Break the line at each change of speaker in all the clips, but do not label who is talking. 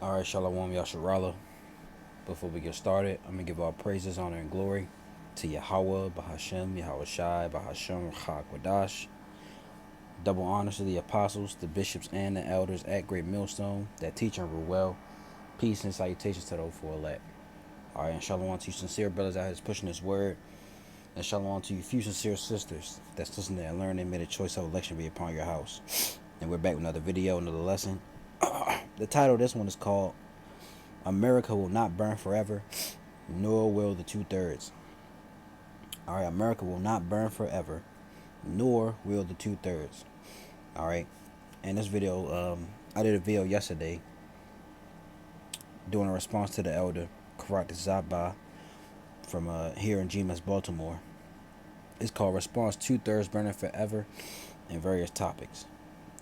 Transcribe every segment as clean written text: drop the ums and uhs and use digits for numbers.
All right, Shalom Yasharala. Before we get started, I'm going to give all praises, honor, and glory to Yahweh, Bahashem, Yahweh Shai, Bahashem, Chak Wadash. Double honors to the apostles, the bishops, and the elders at Great Millstone that teach and rule well. Peace and salutations to those for elect. All right, and shalom to you sincere brothers out here pushing this word. And shalom to you few sincere sisters that's listening and learning and made a choice of election be upon your house. And we're back with another video, another lesson. The title of this one is called America Will Not Burn Forever, nor will the two-thirds. All right, America will not burn forever, nor will the two-thirds. All right, in this video, I did a video yesterday doing a response to the elder Karat Zaba from here in GMS Baltimore. It's called Response Two-Thirds Burning Forever and various topics.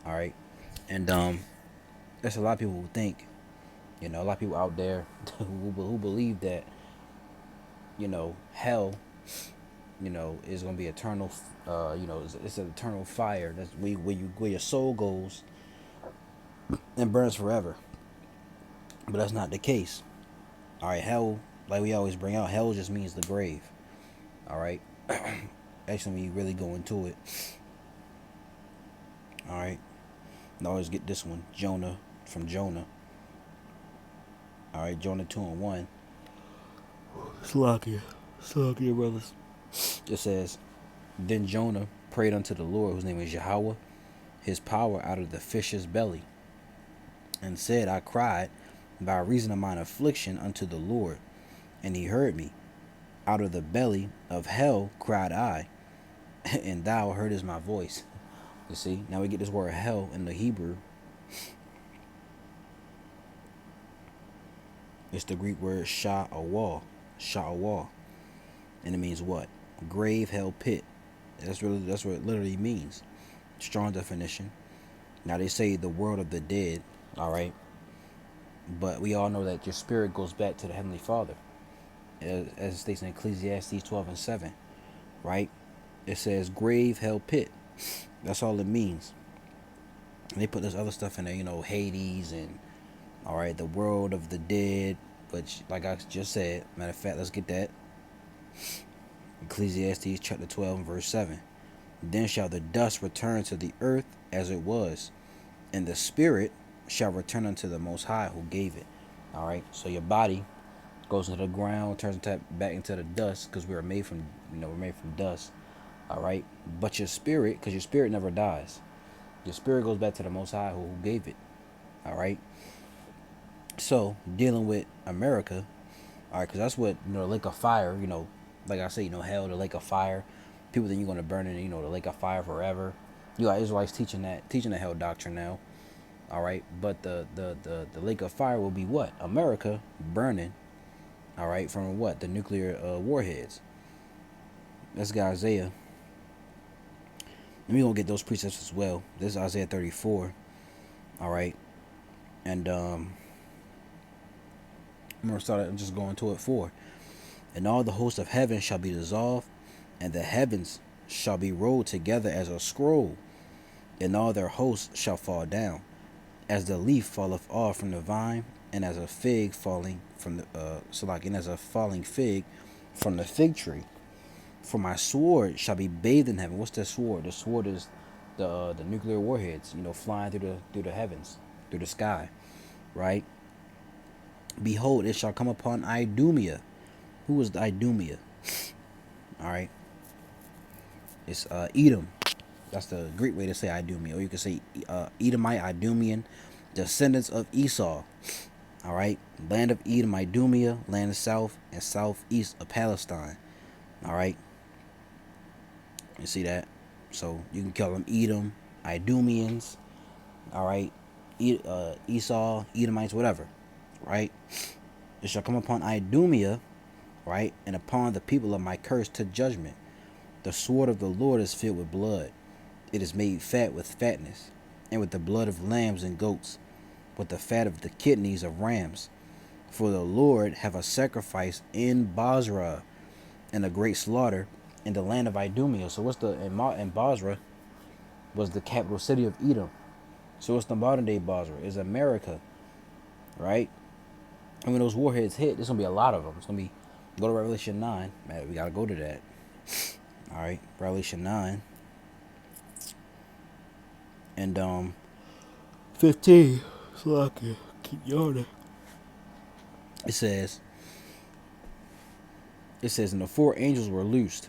All right, and there's a lot of people who think, a lot of people out there who believe that, hell, is gonna be eternal. It's an eternal fire. That's where your soul goes and burns forever. But that's not the case. All right, hell, like we always bring out, hell just means the grave. All right. Actually, when you really go into it, all right. And always get this one, Jonah from Jonah. All right, Jonah 2:1. Slakia, brothers. It says, then Jonah prayed unto the Lord, whose name is Yahweh, his power out of the fish's belly, and said, I cried by reason of mine affliction unto the Lord, and he heard me. Out of the belly of hell cried I, and thou heardest my voice. You see, now we get this word hell in the Hebrew. It's the Greek word sha'awah, and it means what? Grave, hell, pit. That's what it literally means. Strong definition. Now they say the world of the dead, all right, but we all know that your spirit goes back to the Heavenly Father, as it states in Ecclesiastes 12:7, right? It says grave, hell, pit. That's all it means. And they put this other stuff in there, Hades and all right, the world of the dead, which, like I just said, matter of fact, let's get that. Ecclesiastes chapter 12 and verse 7. Then shall the dust return to the earth as it was, and the spirit shall return unto the Most High who gave it. All right, so your body goes into the ground, turns back into the dust, because we're made from dust. All right, but your spirit, because your spirit never dies, your spirit goes back to the Most High who gave it. All right. So dealing with America, all right, because that's what the lake of fire. Like I say, hell, the lake of fire. People think you're gonna burn in, the lake of fire forever. You got Israelites teaching the hell doctrine now. All right, but the lake of fire will be what? America burning. All right, from what? The nuclear warheads. Let's get Isaiah. And we're gonna get those precepts as well. This is Isaiah 34. All right, and I'm gonna start just going to it 4. And all the hosts of heaven shall be dissolved, and the heavens shall be rolled together as a scroll, and all their hosts shall fall down, as the leaf falleth off from the vine, and as a fig falling from the and as a falling fig from the fig tree. For my sword shall be bathed in heaven. What's the sword? The sword is the nuclear warheads, flying through the heavens, through the sky, right? Behold, it shall come upon Idumea. Who is the Idumea? All right, it's Edom. That's the Greek way to say Idumea, or you can say Edomite, Idumean, descendants of Esau. All right, land of Edom, Idumea, land south and southeast of Palestine. All right, you see that? So you can call them Edom, Idumeans. All right, Esau, Edomites, whatever. Right? It shall come upon Idumea, right, and upon the people of my curse to judgment. The sword of the Lord is filled with blood. It is made fat with fatness, and with the blood of lambs and goats, with the fat of the kidneys of rams. For the Lord have a sacrifice in Basra, and a great slaughter in the land of Idumea. So what's in Basra was the capital city of Edom. So what's the modern day Basra? Is America. right? And when those warheads hit, there's gonna be a lot of them. It's gonna be, go to Revelation 9. Man, we gotta go to that. All right, Revelation 9 and 15. So I can keep yawning. It says, and the four angels were loosed,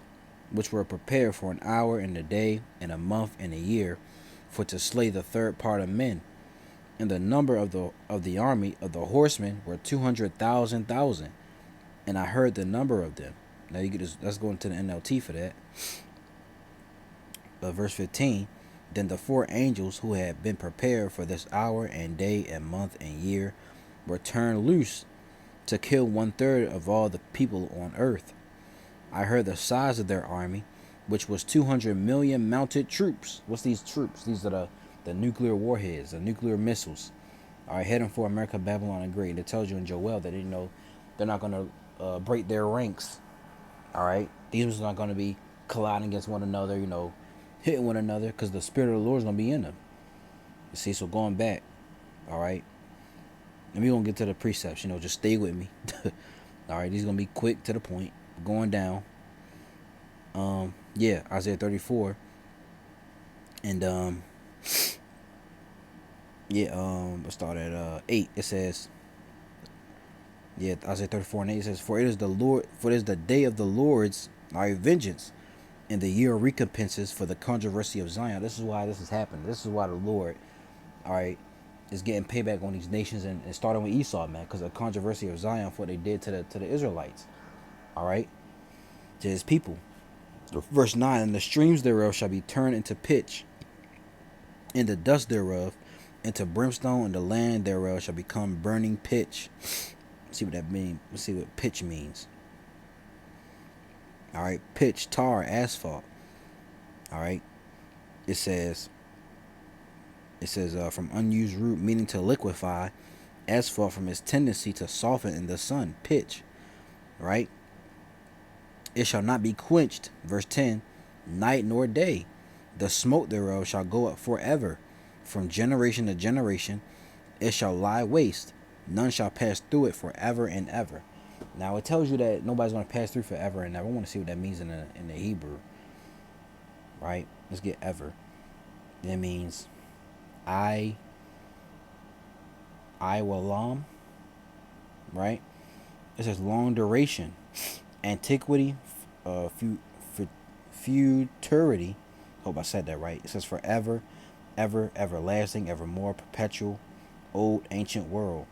which were prepared for an hour and a day and a month and a year, for to slay the third part of men. And the number of the army of the horsemen were 200,000. And I heard the number of them. Now you get this, let's go into the NLT for that. Verse 15. Then the four angels who had been prepared for this hour and day and month and year were turned loose to kill 1/3 of all the people on earth. I heard the size of their army, which was 200 million mounted troops. What's these troops? These are the nuclear warheads, the nuclear missiles. All right, heading for America, Babylon, and Great. And it tells you in Joel that they're not going to break their ranks. All right, these ones are not going to be colliding against one another, hitting one another, because the Spirit of the Lord is going to be in them. You see, so going back, all right, and we're going to get to the precepts, just stay with me. All right, these are going to be quick to the point, going down. Yeah, Isaiah 34. And, let's start at 8. It says, Isaiah 34 and 8 says, For it is the day of the Lord's, our vengeance, and the year of recompenses for the controversy of Zion. This is why this is happening. This is why the Lord, all right, is getting payback on these nations, and starting with Esau, man, because of the controversy of Zion, for what they did to the Israelites, all right, to his people. Verse 9, and the streams thereof shall be turned into pitch, and the dust thereof into brimstone, and the land thereof shall become burning pitch. Let's see what that means. Let's see what pitch means. All right, pitch, tar, asphalt. All right, it says from unused root, meaning to liquefy. Asphalt from its tendency to soften in the sun. Pitch, right? It shall not be quenched. Verse 10, night nor day. The smoke thereof shall go up forever. From generation to generation, it shall lie waste. None shall pass through it forever and ever. Now it tells you that nobody's going to pass through forever and ever. I want to see what that means in the Hebrew. Right? Let's get ever. That means I walam. Right? It says long duration, antiquity, futurity. Hope I said that right. It says forever, ever, everlasting, evermore, perpetual, old, ancient world.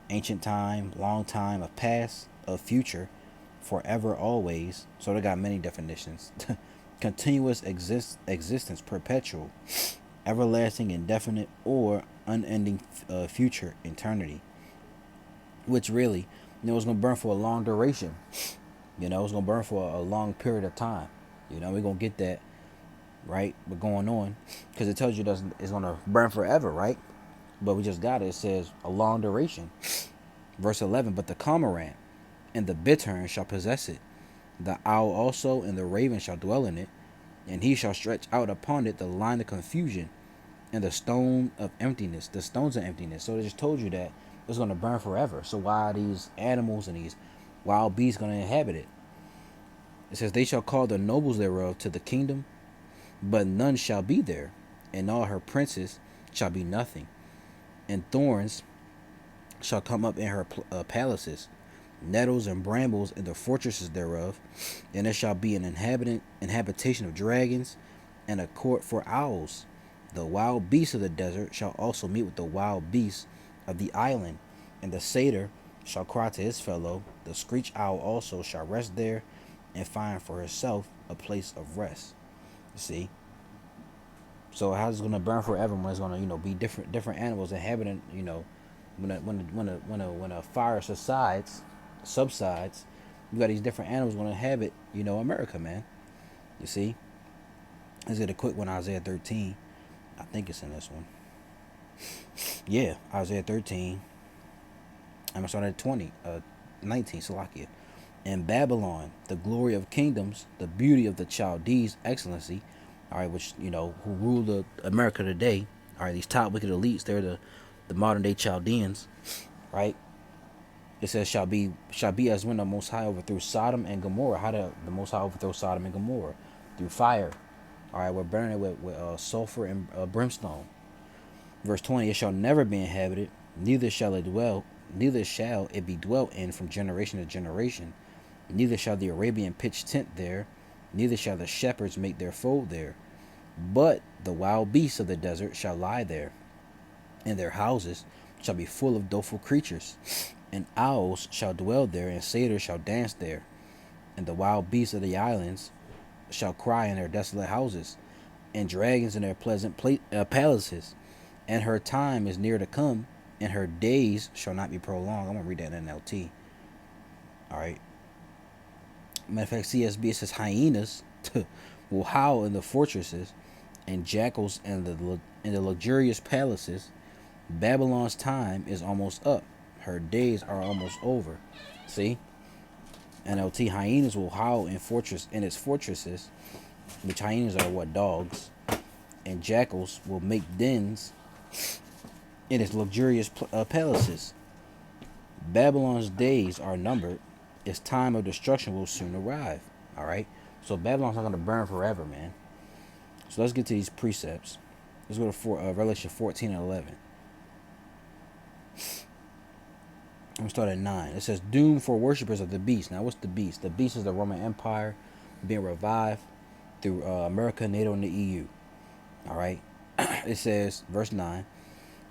Ancient time, long time, of past, of future, forever, always. So they got many definitions. Continuous existence, perpetual, everlasting, indefinite, or unending future, eternity. Which really, it's going to burn for a long duration. It's going to burn for a long period of time. We're going to get that, right? But going on, because it tells you it's going to burn forever, right? But we just got it. It says a long duration. Verse 11, but the cormorant and the bittern shall possess it. The owl also and the raven shall dwell in it. And he shall stretch out upon it the line of confusion and the stone of emptiness. The stones of emptiness. So they just told you that it's going to burn forever. So why are these animals and these wild beasts going to inhabit it? It says, they shall call the nobles thereof to the kingdom, but none shall be there. And all her princes shall be nothing. And thorns shall come up in her palaces, nettles and brambles in the fortresses thereof. And there shall be an habitation of dragons, and a court for owls. The wild beasts of the desert shall also meet with the wild beasts of the island, and the satyr shall cry to his fellow. The screech owl also shall rest there, and find for herself a place of rest. You see. So how's it going to burn forever when it's going to, be different animals inhabiting, when a fire subsides, you got these different animals going to inhabit, America, man. You see. Let's get a quick one, Isaiah 13. I think it's in this one. Yeah, Isaiah 13. I'm going to start at 19, Salakia. In Babylon, the glory of kingdoms, the beauty of the Chaldees' excellency, all right, which, who rule America today. All right, these top wicked elites, they're the the modern day Chaldeans, right? It says shall be as when the Most High overthrew Sodom and Gomorrah. How did the Most High overthrow Sodom and Gomorrah? Through fire. All right, we're burning it with sulfur and brimstone. Verse 20: It shall never be inhabited, neither shall it be dwelt in from generation to generation. Neither shall the Arabian pitch tent there, neither shall the shepherds make their fold there. But the wild beasts of the desert shall lie there, and their houses shall be full of doleful creatures. And owls shall dwell there, and satyrs shall dance there. And the wild beasts of the islands shall cry in their desolate houses, and dragons in their pleasant palaces. And her time is near to come, and her days shall not be prolonged. I'm going to read that in NLT. All right. Matter of fact, CSB, it says hyenas will howl in the fortresses, and jackals in the luxurious palaces. Babylon's time is almost up. Her days are almost over. See? NLT, hyenas will howl in its fortresses, which hyenas are what, dogs, and jackals will make dens in its luxurious palaces. Babylon's days are numbered. Its time of destruction will soon arrive. All right. So Babylon's not going to burn forever, man. So let's get to these precepts. Let's go to Revelation 14 and 11. I'm going to start at 9. It says, doom for worshippers of the beast. Now, what's the beast? The beast is the Roman Empire being revived through America, NATO, and the EU. All right. It says, verse 9,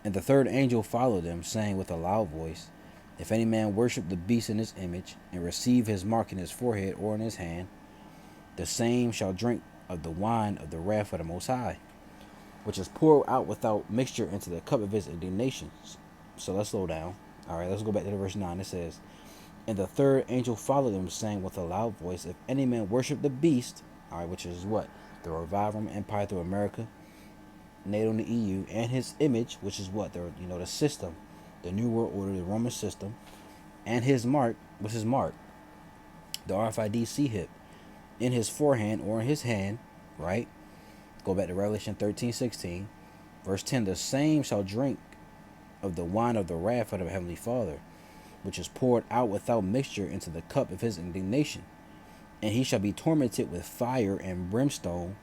and the third angel followed them, saying with a loud voice, if any man worship the beast in his image, and receive his mark in his forehead or in his hand, the same shall drink of the wine of the wrath of the Most High, which is poured out without mixture into the cup of his indignation. So let's slow down. All right, let's go back to the verse 9. It says, and the third angel followed them, saying with a loud voice, if any man worship the beast, all right, which is what? The revived Roman Empire through America, NATO, and the EU, and his image, which is what? The system, the New World Order, the Roman system, and his mark, which is mark, the RFID hip, in his forehand or in his hand, right? Go back to Revelation 13:16, verse 10, the same shall drink of the wine of the wrath of the Heavenly Father, which is poured out without mixture into the cup of his indignation. And he shall be tormented with fire and brimstone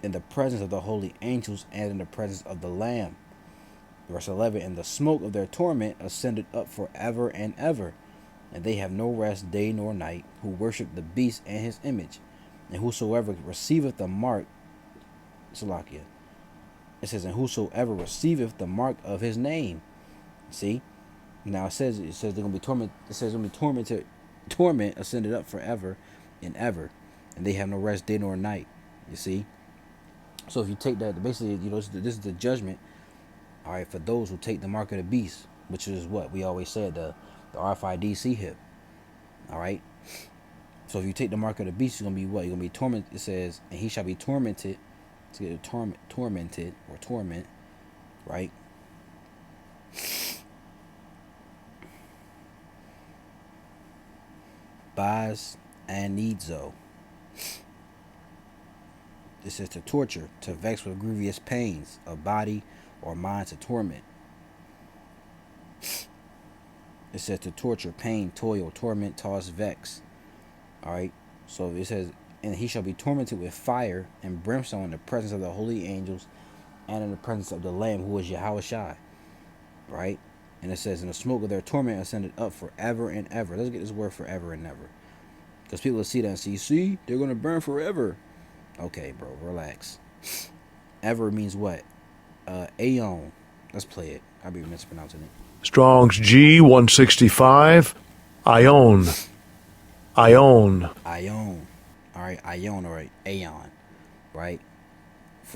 in the presence of the holy angels and in the presence of the Lamb. Verse 11, and the smoke of their torment ascended up forever and ever, and they have no rest day nor night, who worship the beast and his image, and whosoever receiveth the mark, Salakia. It says, and whosoever receiveth the mark of his name. See? Now it says they're gonna be tormented. It says they're gonna be torment ascended up forever and ever, and they have no rest day nor night. You see? So if you take that, basically, this is the judgment. All right, for those who take the mark of the beast, which is what we always said, the RFID hip. All right. So if you take the mark of the beast, you're gonna be what? You're gonna be tormented. It says, and he shall be tormented. To get tormented or torment, right? Baz and Nidzo. This is to torture, to vex with grievous pains of body or mind, to torment. It says to torture, pain, toil, torment, toss, vex. All right. So it says, and he shall be tormented with fire and brimstone in the presence of the holy angels and in the presence of the Lamb, who is Yahushua. Right? And it says, and the smoke of their torment ascended up forever and ever. Let's get this word forever and ever. Because people will see that and see, they're going to burn forever. Okay, bro, relax. Ever means what? Aeon. Let's play it. I'll be mispronouncing it.
Strong's G165. Ion.
Ion. All right, Ion, all right, Aeon, right?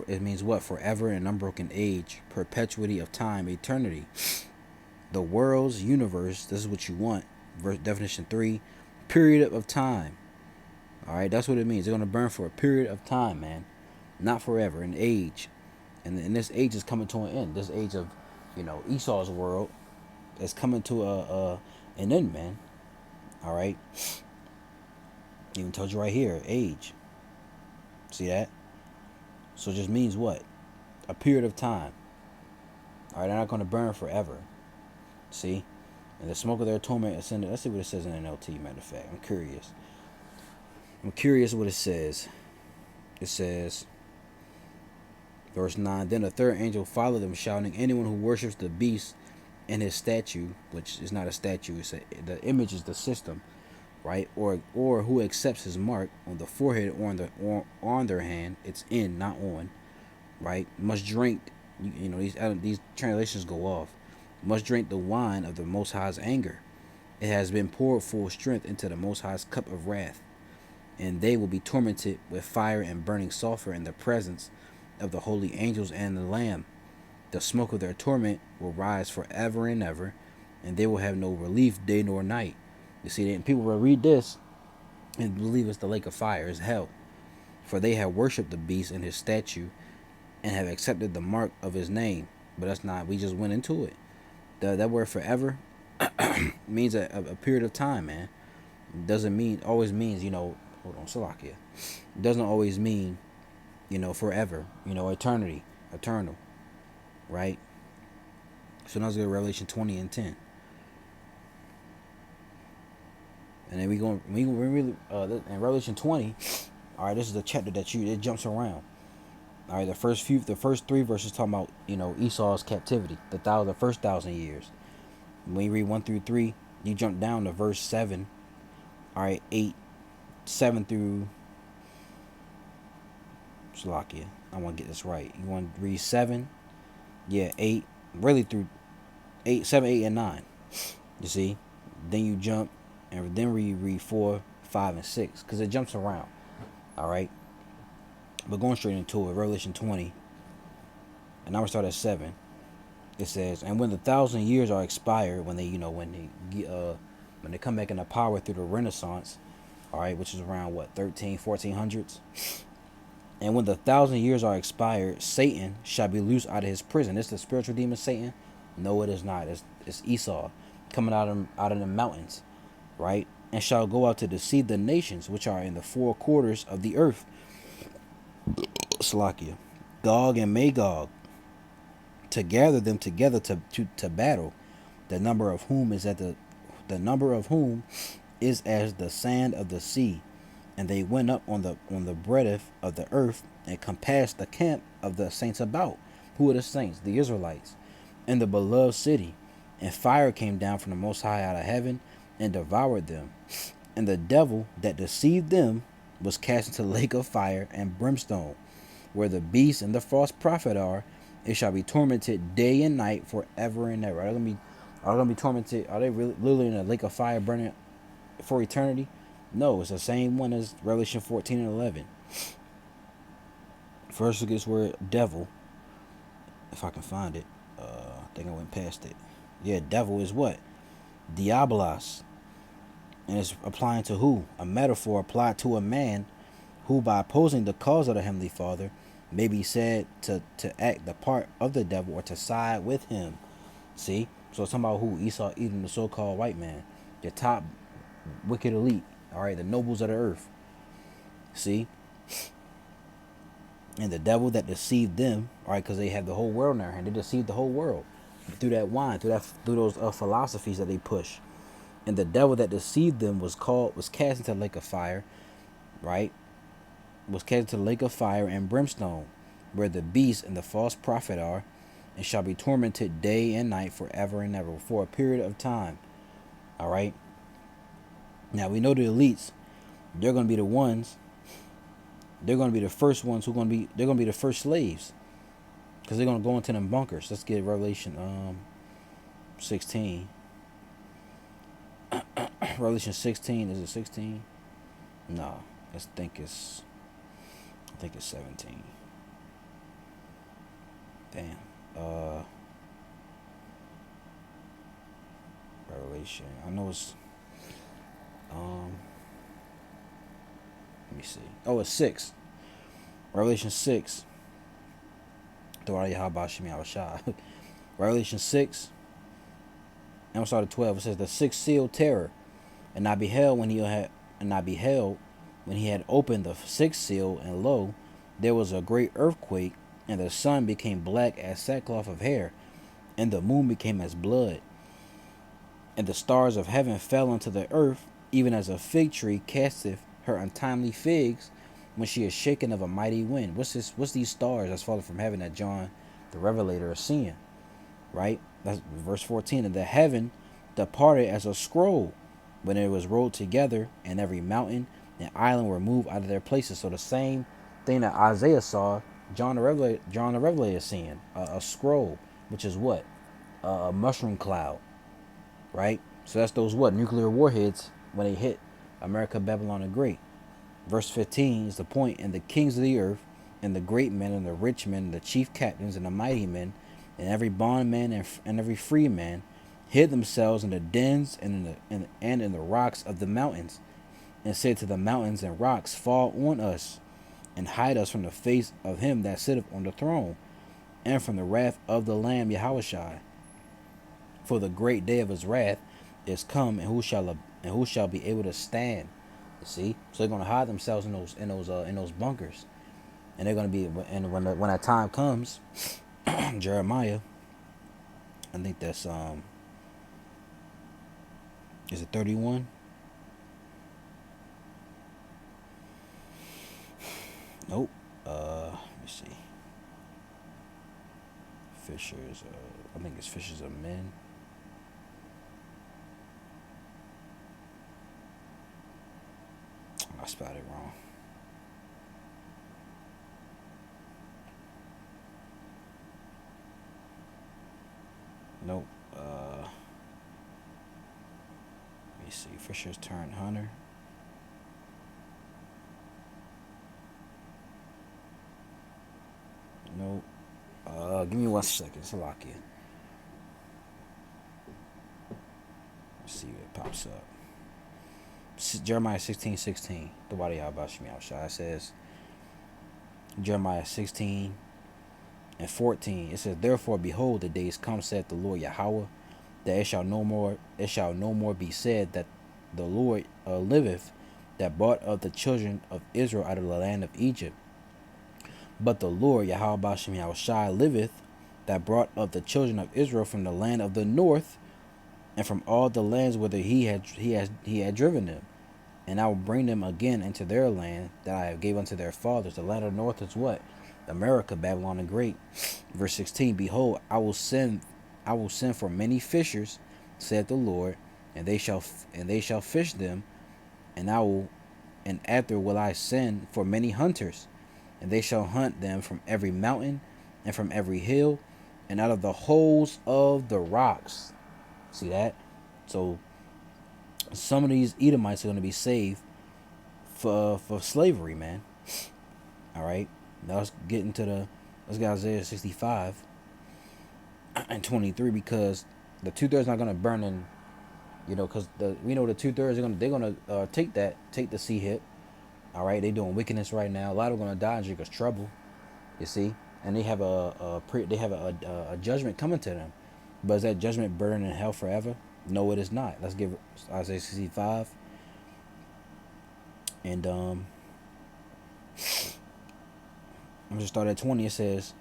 It means what? Forever and unbroken age, perpetuity of time, eternity. The world's universe, this is what you want. Definition 3, period of time. All right, that's what it means. They're going to burn for a period of time, man. Not forever, an age. And this age is coming to an end. This age of, Esau's world is coming to an end, man. All right. Even told you right here, age. See that? So it just means what? A period of time. All right, they're not going to burn forever. See? And the smoke of their torment ascended. Let's see what it says in NLT, matter of fact. I'm curious. I'm curious what it says. It says, verse 9, then a third angel followed them, shouting, anyone who worships the beast and his statue, which is not a statue, the image is the system, right? Or who accepts his mark on the forehead or on their hand, it's in, not on, right? Must drink, these translations go off, must drink the wine of the Most High's anger. It has been poured full strength into the Most High's cup of wrath, and they will be tormented with fire and burning sulfur in the presence of the holy angels and the Lamb. The smoke of their torment will rise forever and ever, and they will have no relief day nor night. You see, and people will read this and believe it's the lake of fire, it's hell. For they have worshipped the beast and his statue, and have accepted the mark of his name. But that's not, we just went into it. That word forever means a period of time, man. It doesn't mean, always means, hold on, Salakia. It doesn't always mean, forever, eternity, eternal, right? So now let's go to Revelation 20 and 10. And then we really in Revelation 20. All right, this is the chapter it jumps around. All right, the first 3 verses talking about Esau's captivity, the first 1,000 years. When you read 1 through 3, you jump down to verse 7. All right, 7 through Shalakia. I want to get this right. You want to read 7, 8, really through 7, 8, and 9. You see, then you jump. And then we read 4, 5, and 6, because it jumps around. All right, but going straight into it, Revelation 20, and I'm gonna start at 7. It says, and when the 1,000 years are expired, when they come back into power through the Renaissance, all right, which is around 1400s. And when the 1,000 years are expired, Satan shall be loosed out of his prison. This is the spiritual demon Satan? No, it is not. It's Esau coming out of the mountains. Right, and shall go out to deceive the nations which are in the 4 quarters of the earth. Slakia, Gog and Magog, to gather them together to battle, the number of whom is as the sand of the sea. And they went up on the breadth of the earth and compassed the camp of the saints about. Who are the saints? The Israelites, in the beloved city. And fire came down from the Most High out of heaven and devoured them. And the devil that deceived them was cast into the lake of fire and brimstone, where the beast and the false prophet are. It shall be tormented day and night forever and ever. Are they gonna be tormented? Are they really literally in a lake of fire burning for eternity? No, it's the same one as Revelation 14 and 11. First look at this word devil, if I can find it. I think I went past it. Yeah, devil is what? Diabolos. And it's applying to who? A metaphor applied to a man who, by opposing the cause of the Heavenly Father, may be said to act the part of the devil or to side with him. See? So it's talking about who? Esau, even the so-called white man. The top wicked elite. All right, the nobles of the earth. See? And the devil that deceived them, all right, because they have the whole world in their hand. They deceived the whole world through that wine, through those philosophies that they push. And the devil that deceived them was cast into the lake of fire, right? Was cast into the lake of fire and brimstone, where the beast and the false prophet are, and shall be tormented day and night forever and ever, for a period of time. All right. Now we know the elites, they're going to be the ones. They're going to be the first ones they're going to be the first slaves, because they're going to go into them bunkers. Let's get Revelation 16. Revelation 16, is it 16? No, I think it's 17. Damn. Revelation. I know it's let me see. Oh, it's 6. Revelation 6. Revelation 6. I'm sorry, 12. It says the 6th seal terror. And I beheld when he had opened the 6th seal, and lo, there was a great earthquake, and the sun became black as sackcloth of hair, and the moon became as blood, and the stars of heaven fell unto the earth, even as a fig tree casteth her untimely figs when she is shaken of a mighty wind. What's this? What's these stars that's falling from heaven that John the Revelator is seeing? Right? That's verse 14. And the heaven departed as a scroll when it was rolled together, and every mountain and island were moved out of their places. So the same thing that Isaiah saw, John the Revelator is seeing a scroll, which is what? A mushroom cloud, right? So that's those what? Nuclear warheads when they hit America, Babylon the Great. Verse 15 is the point. And the kings of the earth, and the great men, and the rich men, and the chief captains, and the mighty men, and every bondman and every free man, hid themselves in the dens and in the rocks of the mountains, and said to the mountains and rocks, fall on us, and hide us from the face of him that sitteth on the throne, and from the wrath of the Lamb Yahushua. For the great day of his wrath is come, and who shall be able to stand? You see, so they're gonna hide themselves in those bunkers, and they're gonna be, and when that time comes, Jeremiah, I think that's is it 31? Nope. Let me see. Fishers. I think it's fishers of men. I spelled it wrong. Nope. Let me see. Fishers turned hunter. Nope. Give me 1 second. Salakia. Let's see what pops up. Jeremiah 16:16. The Wadi Abashimi Al-Shai says, Jeremiah 16:14. It says, therefore, behold, the days come, saith the Lord Yahweh, that it shall no more be said that the Lord liveth, that brought up the children of Israel out of the land of Egypt. But the Lord Yahweh Bashem Yahushai liveth, that brought up the children of Israel from the land of the north, and from all the lands whither he had driven them, and I will bring them again into their land that I have gave unto their fathers. The land of the north is what? America, Babylon the Great. Verse 16. Behold, I will send for many fishers, saith the Lord, and they shall fish them, and after will I send for many hunters, and they shall hunt them from every mountain and from every hill, and out of the holes of the rocks. See that? So some of these Edomites are going to be saved for slavery, man. All right. Now let's get into let's get Isaiah 65 and 23, because the 2/3 not going to burn in, because we know the 2/3 they're gonna take the sea hit. All right, they doing wickedness right now. A lot of them gonna die in Jacob's trouble. You see, and they have a judgment coming to them. But is that judgment burning in hell forever? No, it is not. Let's give Isaiah 65. And I'm just start at 20. It says,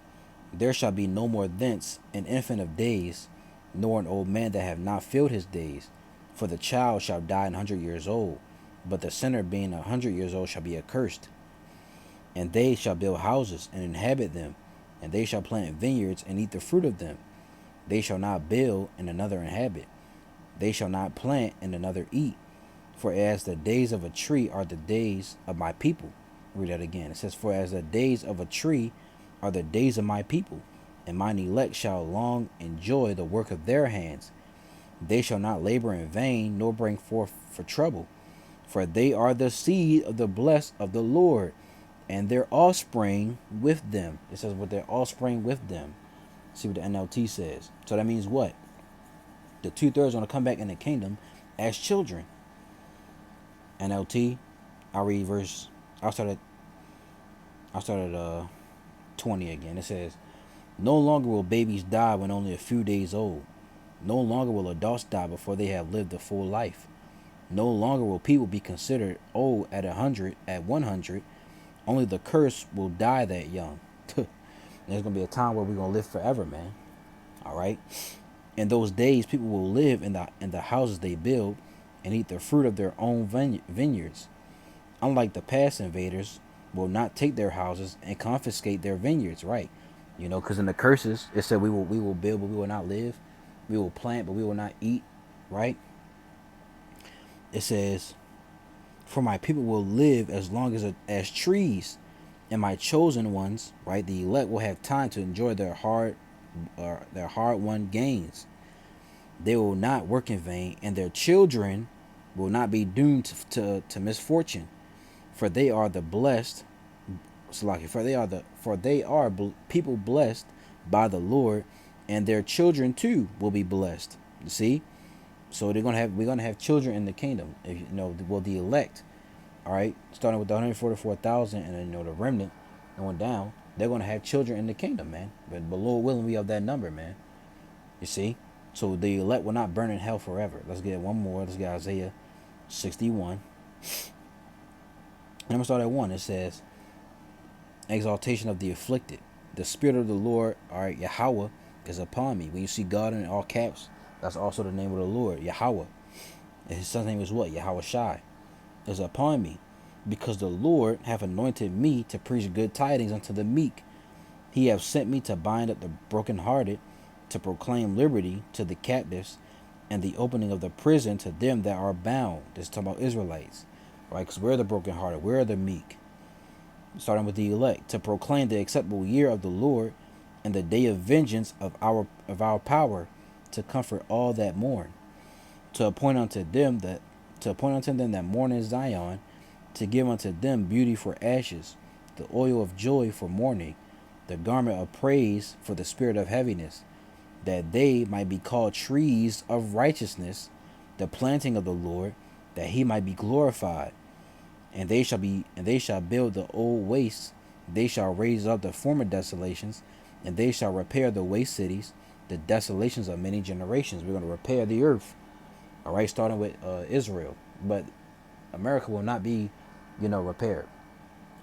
there shall be no more thence an infant of days, nor an old man that have not filled his days. For the child shall die 100 years old, but the sinner being 100 years old shall be accursed. And they shall build houses and inhabit them, and they shall plant vineyards and eat the fruit of them. They shall not build and another inhabit. They shall not plant and another eat. For as the days of a tree are the days of my people. Read that again. It says, for as the days of a tree are the days of my people, and mine elect shall long enjoy the work of their hands. They shall not labor in vain, nor bring forth for trouble. For they are the seed of the blessed of the Lord, and their offspring with them. It says, with their offspring with them. See what the NLT says. So that means what? The 2/3 going to come back in the kingdom as children. NLT, I'll read verse. I'll start at 20 again. It says, no longer will babies die when only a few days old. No longer will adults die before they have lived a full life. No longer will people be considered old at 100. At 100, only the curse will die that young. There's gonna be a time where we're gonna live forever, man. All right. In those days, people will live in the houses they build and eat the fruit of their own vineyards. Unlike the past invaders, will not take their houses and confiscate their vineyards. Right. Because in the curses it said we will build but we will not live. We will plant but we will not eat. Right. It says, "For my people will live as long as trees, and my chosen ones, right, the elect, will have time to enjoy their hard-won gains. They will not work in vain, and their children will not be doomed to misfortune. For they are the blessed, Salaki, for they are people blessed by the Lord, and their children too will be blessed." You see, so we're gonna have children in the kingdom. If the elect, all right, starting with the 144,000, and then the remnant going down, they're gonna have children in the kingdom, man. But Lord willing, we have that number, man. You see, so the elect will not burn in hell forever. Let's get one more. Let's get Isaiah 61. And I'm gonna start at 1. It says, "Exaltation of the afflicted. The spirit of the Lord, all right, Yahweh, is upon me." When you see God in all caps, that's also the name of the Lord, Yahweh. And his son's name is what? Yahweh Shai. Is upon me, because the Lord hath anointed me to preach good tidings unto the meek. He hath sent me to bind up the brokenhearted, to proclaim liberty to the captives, and the opening of the prison to them that are bound. This is talking about Israelites, right? Because we're the brokenhearted, we're the meek. Starting with the elect, to proclaim the acceptable year of the Lord, and the day of vengeance of our power, to comfort all that mourn, to appoint unto them that mourn in Zion, to give unto them beauty for ashes, the oil of joy for mourning, the garment of praise for the spirit of heaviness, that they might be called trees of righteousness, the planting of the Lord, that he might be glorified. And they shall build the old wastes, they shall raise up the former desolations, and they shall repair the waste cities, the desolations of many generations. We're going to repair the earth. All right, starting with Israel. But America will not be, repaired.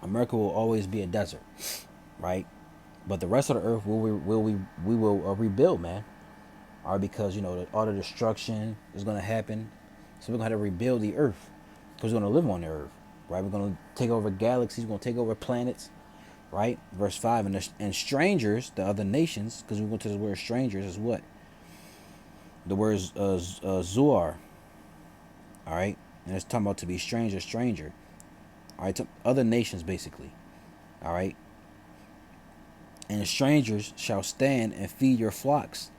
America will always be a desert, right? But the rest of the earth we will rebuild, man. All right, because all the destruction is going to happen, so we're going to have to rebuild the earth because we're going to live on the earth, right? We're going to take over galaxies, we're going to take over planets, right? Verse 5, and strangers, the other nations, because we went to the word strangers is what? The word Zuar, all right? And it's talking about to be stranger. All right, to other nations, basically. All right. And the strangers shall stand and feed your flocks,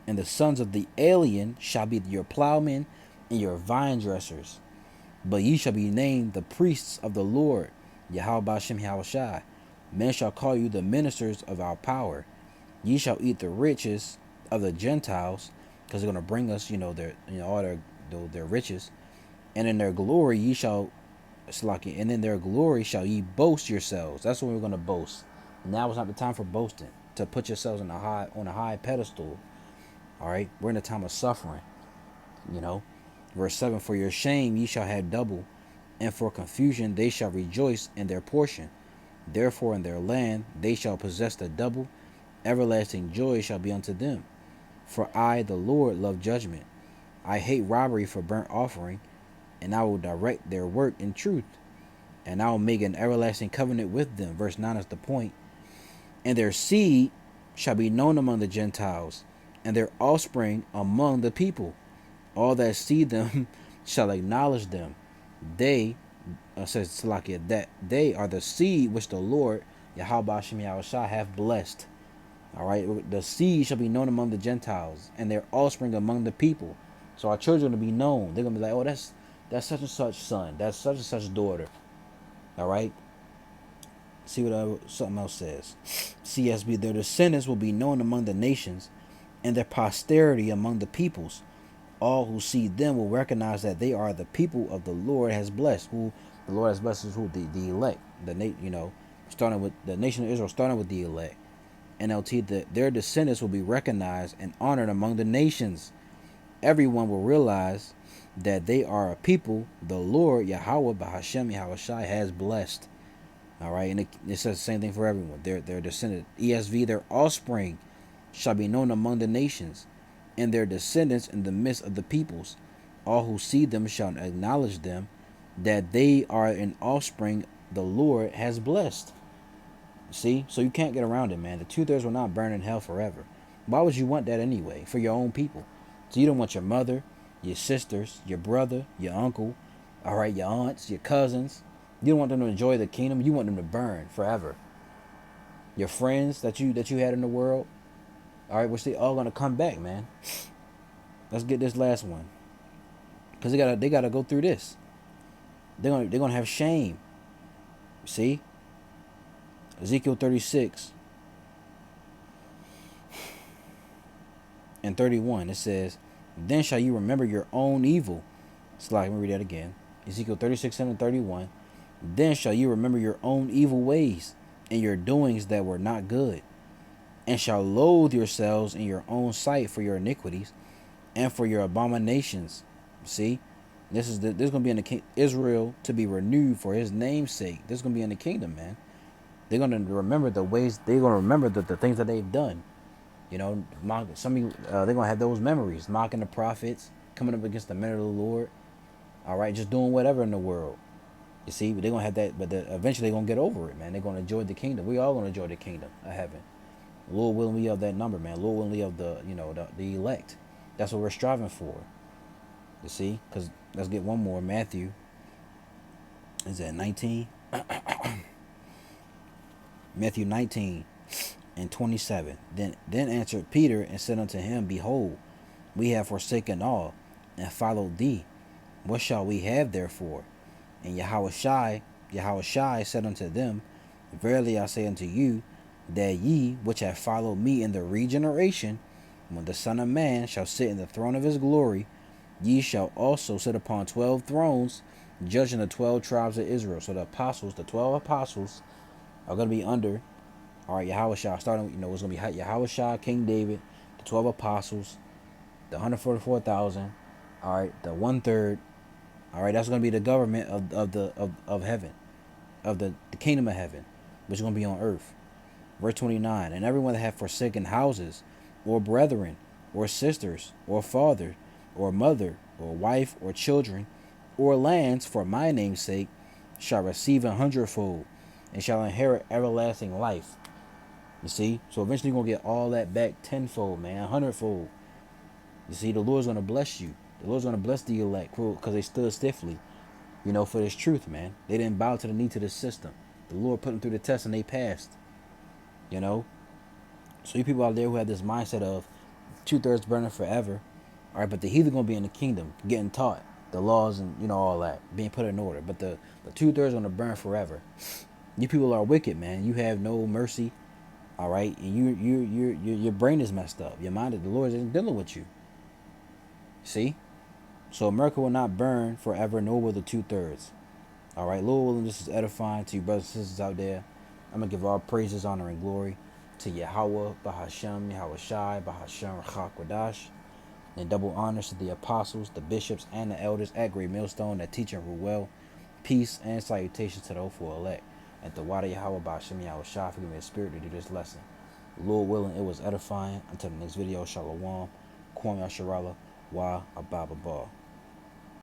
and the sons of the alien shall be your plowmen and your vine dressers. But ye shall be named the priests of the Lord, Yahweh Bashem Yahushai. Men shall call you the ministers of our power. Ye shall eat the riches of the Gentiles, because they're going to bring us, all their riches. And in their glory ye shall, and in their glory shall ye boast yourselves. That's when we're going to boast. Now is not the time for boasting, to put yourselves on a high pedestal. All right, we're in a time of suffering. Verse 7: For your shame ye shall have double, and for confusion they shall rejoice in their portion. Therefore in their land they shall possess the double. Everlasting joy shall be unto them. For I, the Lord, love judgment. I hate robbery for burnt offering, and I will direct their work in truth. And I will make an everlasting covenant with them. Verse 9 is the point. And their seed shall be known among the Gentiles, and their offspring among the people. All that see them shall acknowledge them. They, says Salakia, that they are the seed which the Lord, Yahweh Hashem Yahushua, hath blessed. All right, the seed shall be known among the Gentiles, and their offspring among the people. So our children will be known. They're gonna be like, oh, that's such and such son, that's such and such daughter. All right. See what something else says. CSB: their descendants will be known among the nations, and their posterity among the peoples. All who see them will recognize that they are the people of the Lord has blessed. Who the Lord has blessed is who? The elect. Starting with the nation of Israel, starting with the elect. NLT: their descendants will be recognized and honored among the nations. Everyone will realize that they are a people the Lord Yahweh Bahashem Yahushai has blessed. All right, and it says the same thing for everyone. Their descendant. ESV: their offspring shall be known among the nations, and their descendants in the midst of the peoples. All who see them shall acknowledge them, that they are an offspring the Lord has blessed. See? So you can't get around it, man. The two-thirds will not burn in hell forever. Why would you want that anyway? For your own people. So you don't want your mother, your sisters, your brother, your uncle, all right, your aunts, your cousins. You don't want them to enjoy the kingdom. You want them to burn forever. Your friends that you had in the world, all right, which they all gonna come back, man. Let's get this last one, cause they gotta go through this. They're gonna have shame. See, Ezekiel 36 and 31. It says, "Then shall you remember your own evil." Let me read that again. Ezekiel 36 and 31. "Then shall you remember your own evil ways and your doings that were not good, and shall loathe yourselves in your own sight for your iniquities and for your abominations." See, this is going to be in the Israel to be renewed for His name's sake. This is going to be in the kingdom, man. They're going to remember the ways. They're going to remember the things that they've done. You know, some of you, they're going to have those memories, mocking the prophets, coming up against the men of the Lord. All right, just doing whatever in the world. You see, they're going to have that, but eventually they're going to get over it, man. They're going to enjoy the kingdom. We all going to enjoy the kingdom of heaven. Lord willing, we of that number, man. Lord willing, we of the elect. That's what we're striving for. You see, because let's get one more. Matthew, is that 19? Matthew 19 and 27. Then answered Peter and said unto him, Behold, we have forsaken all and followed thee. What shall we have therefore? And Yahushua said unto them, Verily I say unto you, that ye which have followed me in the regeneration, when the Son of Man shall sit in the throne of his glory, ye shall also sit upon 12 thrones, judging the 12 tribes of Israel. So the 12 apostles, are going to be under, all right, Yahushua, starting, it's going to be Yahushua, King David, the 12 apostles, the 144,000, all right, the 1/3, all right, that's going to be the government of heaven, of the kingdom of heaven, which is going to be on earth. Verse 29, and everyone that hath forsaken houses, or brethren, or sisters, or father, or mother, or wife, or children, or lands, for my name's sake, shall receive 100-fold, and shall inherit everlasting life. You see? So eventually you're going to get all that back tenfold, man, 100-fold. You see, the Lord's going to bless you. The Lord's going to bless the elect, because they stood stiffly, for this truth, man. They didn't bow to the knee to the system. The Lord put them through the test and they passed. So you people out there who have this mindset of 2/3 burning forever, all right, but the heathen going to be in the kingdom, getting taught the laws and, all that, being put in order. But the 2/3 going to burn forever. You people are wicked, man. You have no mercy, all right? And your brain is messed up. Your mind, the Lord isn't dealing with you. See? So America will not burn forever, nor will the 2/3. All right, Lord willing, this is edifying to you brothers and sisters out there. I'm going to give all praises, honor, and glory to Yahweh, Bahashem, Yahushai, Bahashem, Rachak, Wadash. And double honors to the apostles, the bishops, and the elders at Great Millstone that teach and rule well. Peace and salutations to the hopeful elect. And the Wada Yahweh, Bahashem, Yahushai, for giving me a spirit to do this lesson. Lord willing, it was edifying. Until the next video, Shalom, Kwam Yasharala, Wa Ababa Ba.